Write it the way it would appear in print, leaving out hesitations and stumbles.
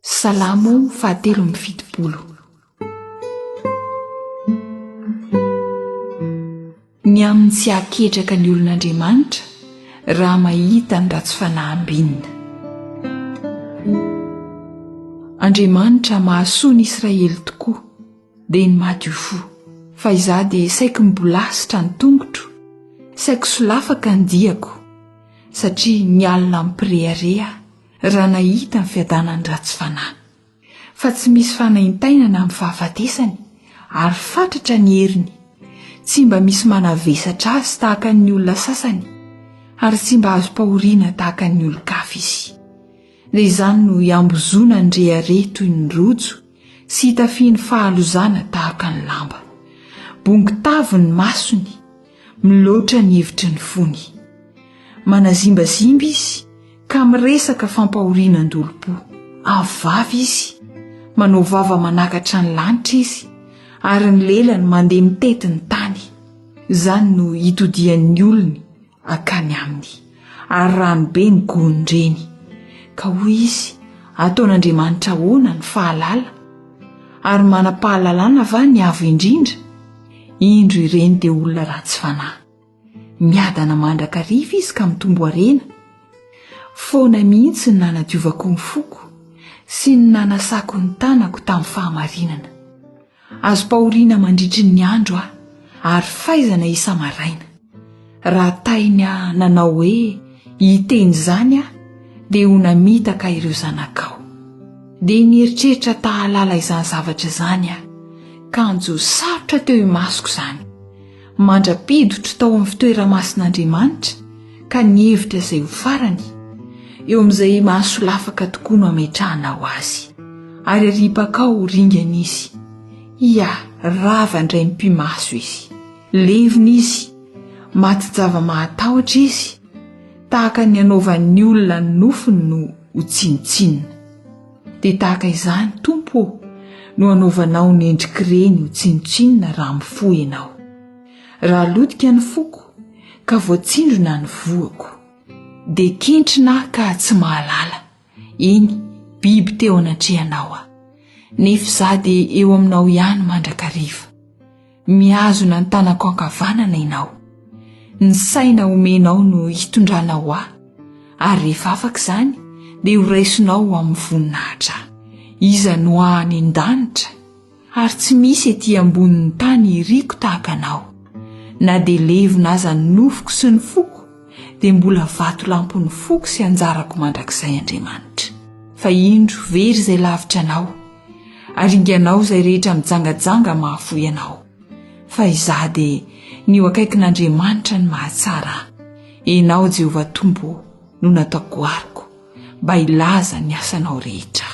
Salamo fahatelo amby fitopolo. Ny amin'ny tsy haketraka ny olon'Andriamanitra raha mahita ny ratsy fanaham-binina. Andriamanitra mahasoa ny Israely tokoa dia ny madio fo, fa izaho dia saiko mibolasitra ny tongotro, saiko solafaka ny diako, satria ny alina mipirehareha raha nahita ny fiadanany ratsy fanahy. Fa tsy misy fanaintainana amin'ny fahafatesany ary fatratra ny heriny, tsy mba misy manavesatra azy tahaka ny olona sasany ary tsy mba azo pahoriana tahaka ny olon-kafa izy. Dia izany no iambozona ny rehare toy ny rojo sy hitafiany fahalozana tahaka ny lamba. Bongo-tavo ny masony, miloatra ny hevitry ny fony. Manazimbazimba izy ka miresaka fampahorianan-dolom-po. Avavy izy, manao vava manakatra ny lanitra izy, ary ny lelany mandeha mitety ny tany. Izany no hitodian'ny olony akany aminy, ary ranobe ny gondreny. Ka hoy izy, ataon'Andriamanitra ahoana ny fahalala? Ary manam-pahalalana va ny avo indrindra? Indro ireny dia olona ratsy fanahy. Miadana mandrakariva izy ka mitombo harena. Foana mihitsy ny nanadiovako ny foko sy ny nanasako ny tanako tamin'ny fahamarinana. Azo pahoriana mandritry ny andro aho, ary faizana isa maraina. Raha taina nanao hoe hiteny izany aho, dia ho namitaka ireo zanakao. Dia nieritreritra tahalala izany zavatra izany aho, ka anjo sarotra teo imasoko izany. Mandra-pidotro tao amin'ny fitoeramasin'Andriamanitra ka nihevitra izay ho farany. Eo amin'izay mahasolafaka tokoa no ametrahana ho azy, ary aripakao ringana izy. Ia, rava indray mpimaso izy. Levina izy, maty java-mahatahotra izy, tahaka ny anaovan'ny olona ny nofony no ho tsinotsinona. Dia tahaka izany Tompo no anaovanao ny endrikireny ho tsinotsinona raha mifoha ianao. Raha lotika ny foko ka voatsindrona ny voako, dia kentrina ka tsy mahalala. Iny, biby teo anatrehanao aho, nefa izaho dia eo aminao ihany mandrakariva. Mihazona ny tanako ankavanana ianao. Ny saina omenao no hitondranao aho, ary rehefa afaka izany dia ho raisonao amin'ny voninahitra. Iza no any an-danitra, ary tsy misy etỳ ambonin'ny tany iriko tahaka anao. Na dia levina aza ny nofoko sy ny foko, dia mbola vato lampony foko sy anjarako mandrakizay Andriamanitra. Fa indro very izay lavitra anao, ary inganao izay rehetra mijangajanga mahafoy anao. Fa izaho dia ny eo akaikin'Andriamanitra ny mahatsara. Ianao Jehovah Tombo no nataoko ariko, mba hilaza ny asanao rehetra.